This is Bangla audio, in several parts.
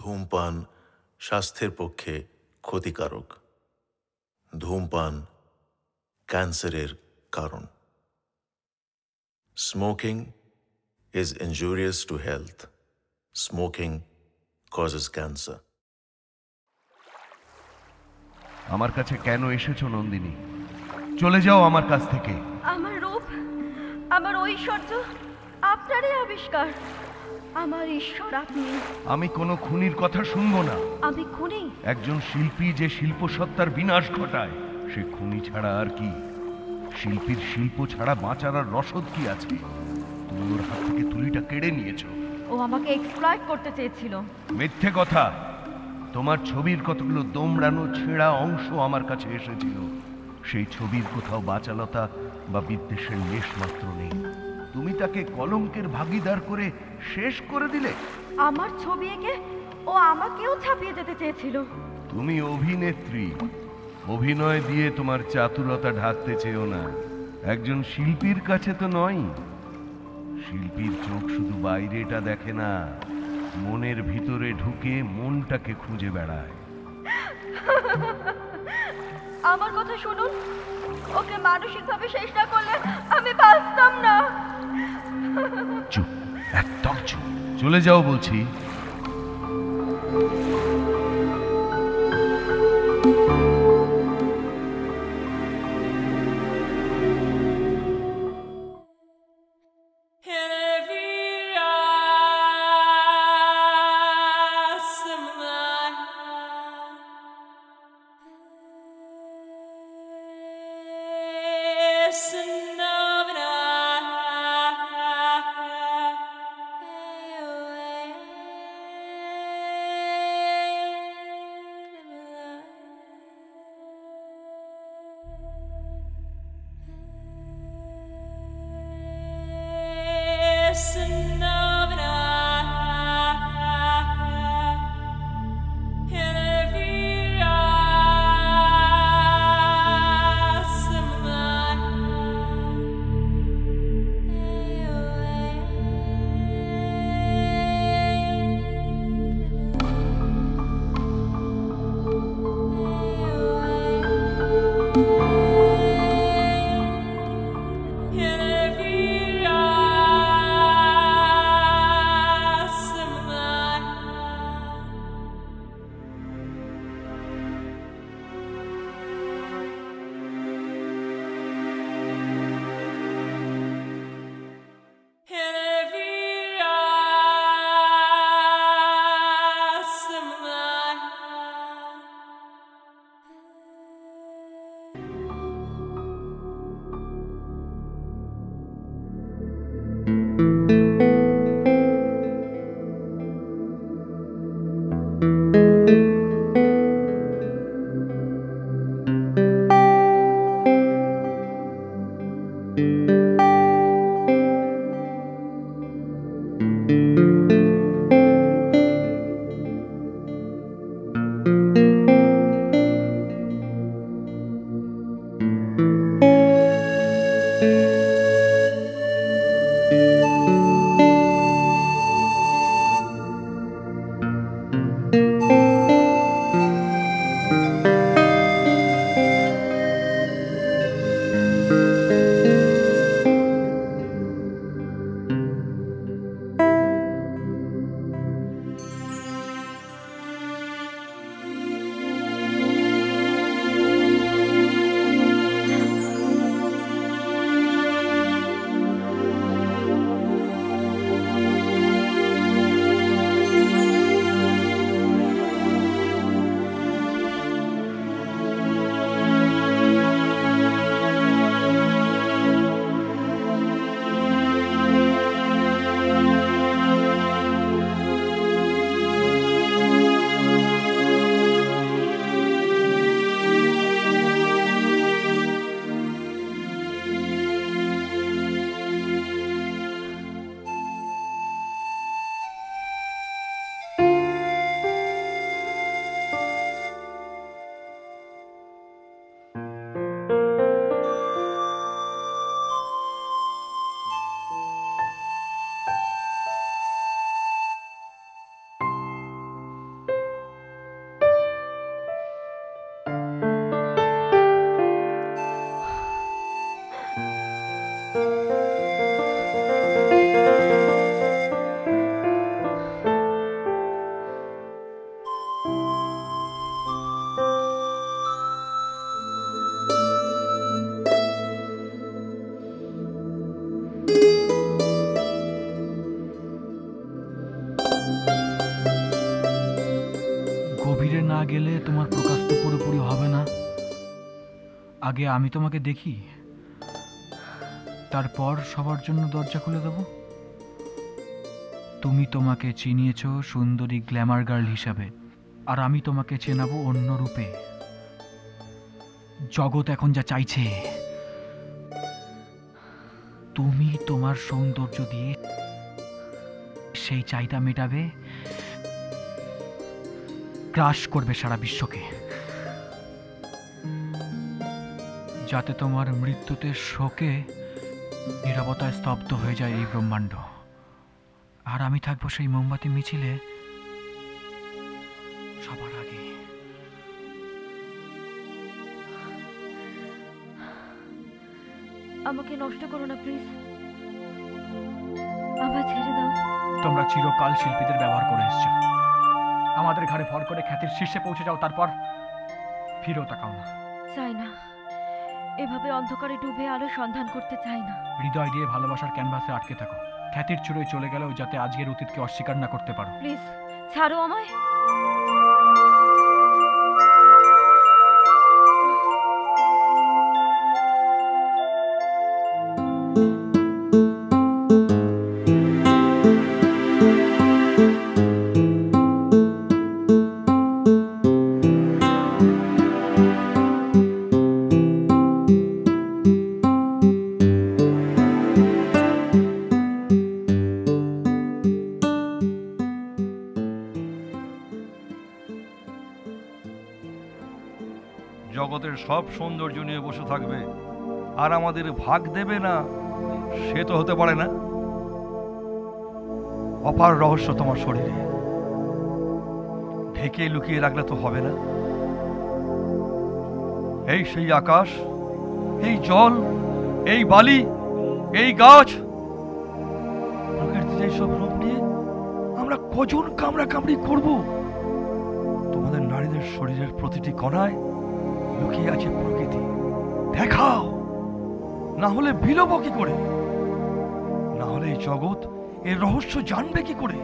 ধূমপান স্বাস্থ্যের পক্ষে ক্ষতিকারক। ধূমপান ক্যান্সারের কারণ। Smoking is injurious to health. Smoking causes cancer. আমার কাছে কেন এসেছো নন্দিনী? চলে যাও আমার কাছ থেকে। আমার রূপ, আমার ঐশ্বর্য আপনারই আবিষ্কার। আমার ঈশ্বর আপনি। আমি কোনো খুনির কথা শুনবো না। আমি খুনি? একজন শিল্পী যে শিল্পসত্তার বিনাশ ঘটায়, সে খুনি ছাড়া আর কি? শিল্পীর শিল্প ছাড়া বাঁচার আর রসদ কি আছে? তুমি ওর হাত থেকে তুলিটা কেড়ে নিয়েছো। ও আমাকে এক্সপ্লয়েট করতে চেয়েছিল। মিথ্যে কথা। তোমার ছবির কতগুলো দোমড়ানো ছেঁড়া অংশ আমার কাছে এসেছিল। সেই ছবির কোথাও বাচালতা বা বিদ্বেষের লেশ মাত্র নেই। তুমি তাকে কলঙ্কের ভাগীদার করে শেষ করে দিলে। আমার ছবি এঁকে ও আমাকেও ছাপিয়ে যেতে চেয়েছিল। তুমি অভিনেত্রী, অভিনয় দিয়ে তোমার চাতুরতা ঢাকতে চেয়েও না। একজন শিল্পীর কাছে তো নয়। শিল্পীর চোখ শুধু বাইরেটা দেখে না, মনের ভিতরে ঢুকে মনটাকে খুঁজে বেড়ায়। আমার কথা শুনুন, ওকে মানসিকভাবে শেষ না করলে আমি বাঁচতাম না। চুপ, একদম চুপ। চলে যাও বলছি। ফিরে না গেলে তোমার প্রকাশ তো পুরোপুরি হবে না। আগে আমি তোমাকে দেখি, তারপর সবার জন্য দরজা খুলে দেব। তুমি তোমাকে চিনিয়েছ সুন্দরী গ্ল্যামার গার্ল হিসাবে, আর আমি তোমাকে চেনাবো অন্য রূপে। জগৎ এখন যা চাইছে, তুমি তোমার সৌন্দর্য দিয়ে সেই চাহিদা মেটাবে, গ্রাস করবে সারা বিশ্বকে, যাতে তোমার মৃত্যুতে শোকে নীরবতায় স্তব্ধ হয়ে যায় এই ব্রহ্মাণ্ড। আর আমি থাকবো সেই মোমবাতি মিছিলে সবার আগে। আমাকে নষ্ট করো না প্লিজ, আমায় ছেড়ে দাও। তোমরা চিরকাল শিল্পীদের ব্যবহার করে এসছো, আমাদের ঘাড়ে ভর করে খ্যাতির শীর্ষে পৌঁছে যাও, তারপর ফিরেও তাকাও না। চাই না, এভাবে অন্ধকারে ডুবে আলো সন্ধান করতে চাই না। হৃদয় দিয়ে ভালোবাসার ক্যানভাসে আটকে থাকো, খ্যাতির চূড়োয় চলে গেলেও যাতে আজকের অতীতকে অস্বীকার না করতে পারো। প্লিজ ছাড়ো আমায়। জগতের সব সৌন্দর্য নিয়ে বসে থাকবে আর আমাদের ভাগ দেবে না, সে তো হতে পারে না। অপার রহস্য তোমার শরীরে, ঢেকে লুকিয়ে রাখলে তো হবে না। এই সেই আকাশ, এই জল, এই বালি, এই গাছ, প্রকৃতির এইসব রূপ নিয়ে আমরা কজন কামড়া কামড়ি করব? তোমাদের নারীদের শরীরের প্রতিটি কণায় লুকিয়ে আছে প্রকৃতি, দেখাও। না হলে বিলোপ কি করে? না হলে এই জগৎ এর রহস্য জানবে কি করে?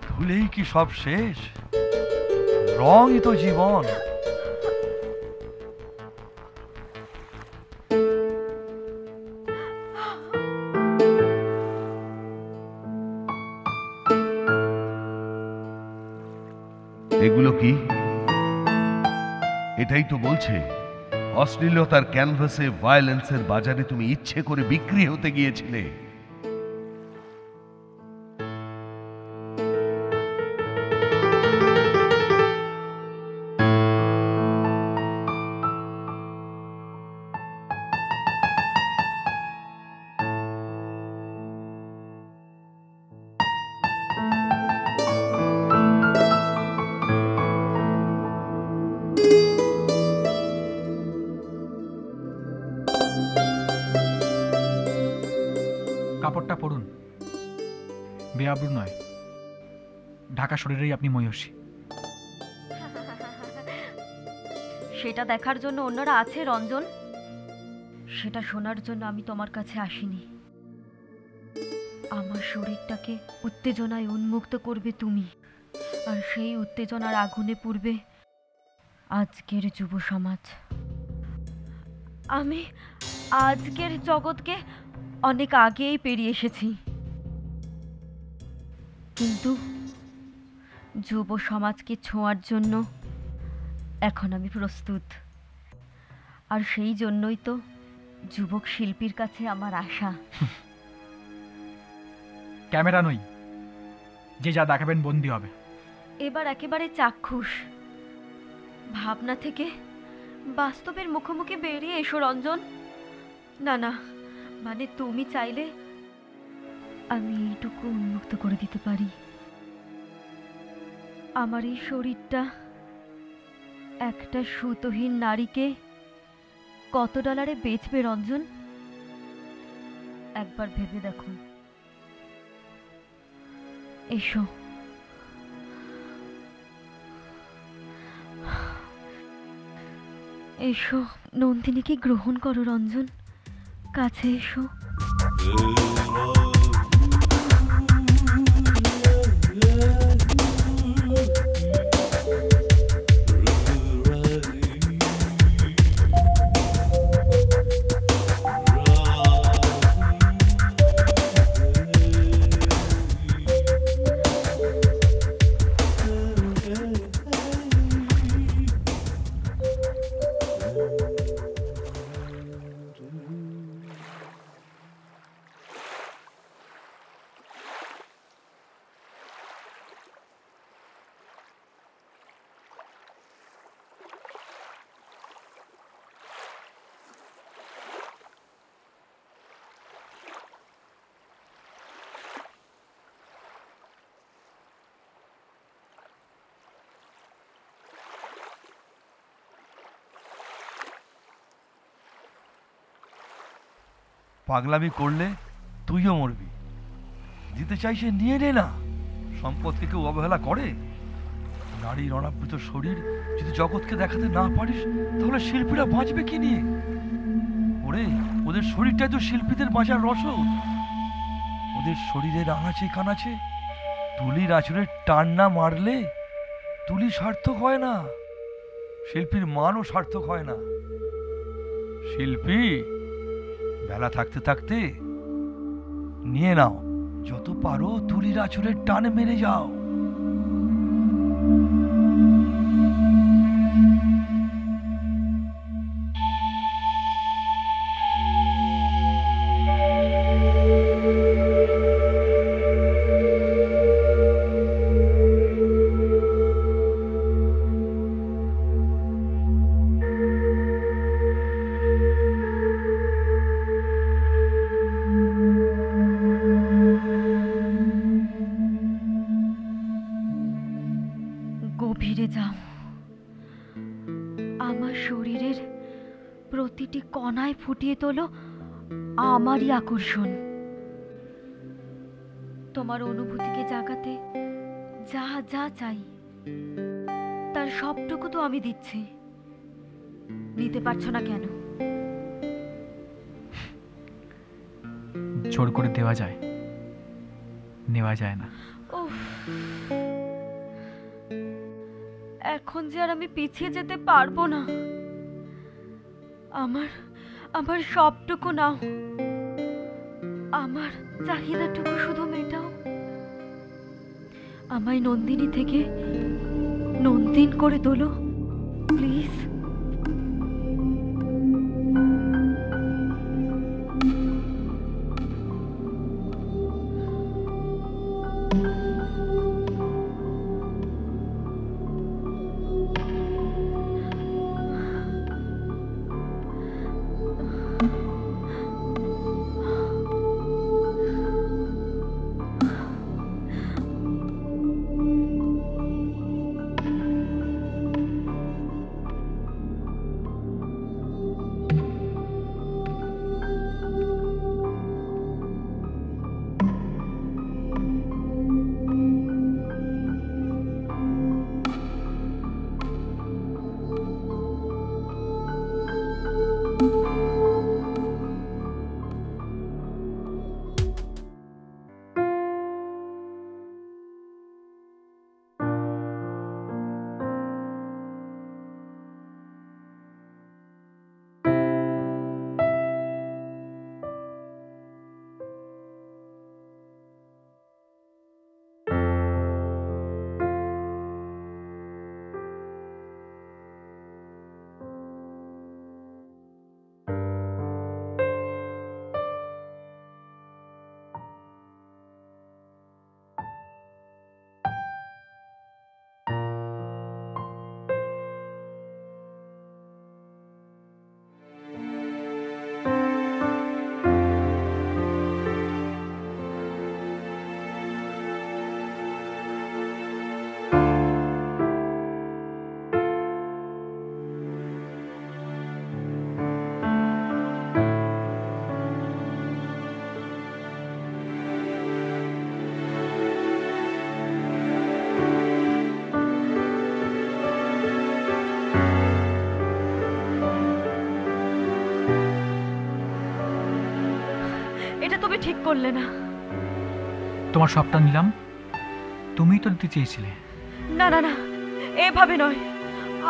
ধুলেই কি সব শেষ? রঙই তো জীবন। এগুলো কি? এটাই তো বলছে অশ্লীলতার ক্যানভাসে, ভায়োলেন্সের বাজারে তুমি ইচ্ছে করে বিক্রি হতে গিয়েছিলে। কাপড়টা পরুন, বেআব্রু নয়, ঢাকা শরীরেই আপনি মহিষী। সেটা দেখার জন্য অন্যরা আছে রঞ্জন, সেটা শোনার জন্য আমি তোমার কাছে আসিনি। আমার শরীরটাকে উত্তেজনায় উন্মুক্ত করবে তুমি, আর সেই উত্তেজনার আগুনে পুড়বে আজকের যুব সমাজ। আমি আজকের জগৎকে অনেক আগেই পেরিয়ে এসেছি, কিন্তু যুব সমাজকে ছোঁয়ার জন্য এখন আমি প্রস্তুত। আর সেই জন্যই তো যুবক শিল্পীর কাছে আমার আশা। ক্যামেরা নই, যে যা দেখাবেন বন্দি হবে। এবার একেবারে চাক্ষুষ, ভাবনা থেকে বাস্তবের মুখোমুখি বেরিয়ে এসো রঞ্জন। না না, মানে তুমি চাইলে আমি এইটুকু উন্মুক্ত করে দিতে পারি। আমার এই শরীরটা একটা সুতোহীন নারীকে কত ডলারে বেচবে রঞ্জন? একবার ভেবে দেখো। এসো, এসো, নন্দিনীকে গ্রহণ করো রঞ্জন, কাছে এসো। পাগলামি করলে তুইও মরবি। দিতে চাইছে নিয়ে নে না, সম্পদকে কেউ অবহেলা করে? নারীর অনাবৃত শরীর যদি জগৎকে দেখাতে না পারিস, তাহলে শিল্পীরা বাঁচবে কি নিয়ে? ওরে, ওদের শরীরটাই তো শিল্পীদের বাঁচার রসদ। ওদের শরীরের আনাচে কানাচে তুলির আঁচড়ের টান না মারলে তুলি সার্থক হয় না, শিল্পীর মানও সার্থক হয় না। শিল্পী বেলা থাকতে থাকতে নিয়ে নাও, যত পারো তুলির আঁচড়ের টানে মেরে যাও। গভীরে যাও, আমার শরীরের প্রতিটি কণায় ফুটিয়ে তোলো আমারই আকর্ষণ। তোমার অনুভূতিকে জাগাতে যা যা চাই তার সবটুকু তো আমি দিচ্ছি। নিতে পারছো না কেন? জোর করে দেওয়া যায়, নেওয়া যায় না। উফ, এখন যে আর আমি পিছিয়ে যেতে পারবো না। আমার আমার সবটুকু নাও, আমার চাহিদাটুকু শুধু মেটাও। আমায় নন্দিনী থেকে নন্দিন করে তোলো প্লিজ। এটা তুমি ঠিক করলে না। তোমার সবটা নিলাম, তুমিই তো নিতে চেয়েছিলে। না না না, এভাবে নয়।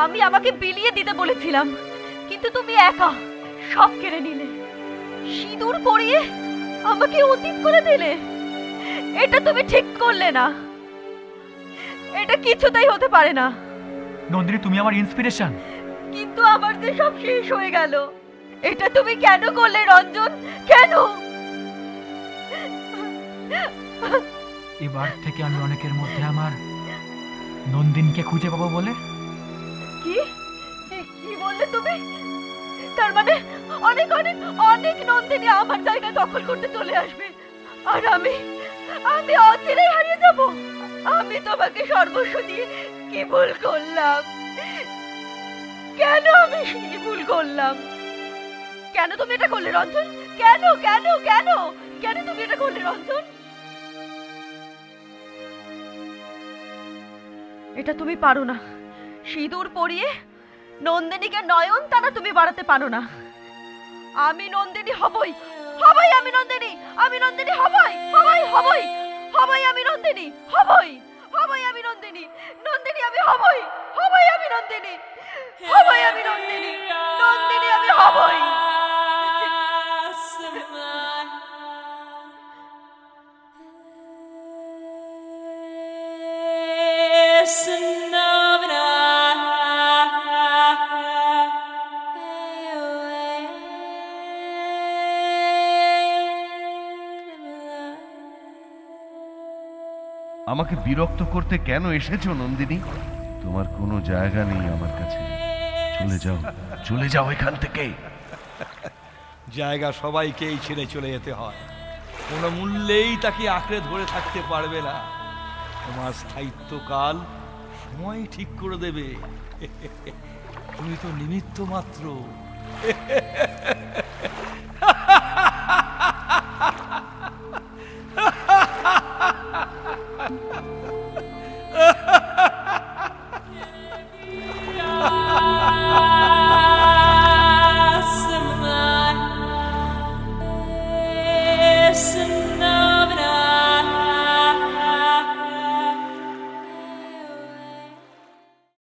আমি আমাকে বিলিয়ে দিতে বলেছিলাম, কিন্তু তুমি একা সব কেড়ে নিলে। সিঁদুর পরিয়ে আমাকে অতীত করে দিলে। এটা তুমি ঠিক করলে না। এটা কিছুতেই হতে পারে না। নন্দিনী, তুমি আমার ইন্সপিরেশন। কিন্তু আমার যে সব শেষ হয়ে গেল। এটা তুমি কেন করলে রঞ্জন? কেন? এবার থেকে আমি অনেকের মধ্যে আমার নন্দিনীকে খুঁজে পাবো বলে। কি কি বললে তুমি? তার মানে অনেক অনেক অনেক নন্দিনী আমার জায়গা দখল করতে চলে আসবে, আর আমি অচিরেই হারিয়ে যাব। আমি তোমাকে সর্বস্ব দিয়ে কি ভুল করলাম? কেন আমি কি ভুল করলাম? কেন তুমি এটা করলে রঞ্জন? কেন কেন কেন কেন তুমি এটা করলে রঞ্জন? এটা তুমি পারো না। সিঁদুর পরিয়ে নন্দিনীকে নয়ন তারা তুমি বাড়াতে পারো না। আমি নন্দিনী হবই, হবই আমি নন্দিনী। আমি নন্দিনী হবই, হবই হবই হবই আমি নন্দিনী। হবই, হবই আমি নন্দিনী। নন্দিনী আমি হবই, হবই আমি নন্দিনী। হবই আমি নন্দিনী। নন্দিনী আমি হবই। আমাকে বিরক্ত করতে কেন এসেছো নন্দিনী? তোমার কোনো জায়গা নেই আমার কাছে। চলে যাও, চলে যাও এখান থেকে। জায়গা সবাইকেই ছেড়ে চলে যেতে হয়, কোনো মূল্যেই তাকে আঁকড়ে ধরে থাকতে পারবে না। তোমার স্থায়িত্বকাল সময় ঠিক করে দেবে। তুমি তো নিমিত্ত মাত্র।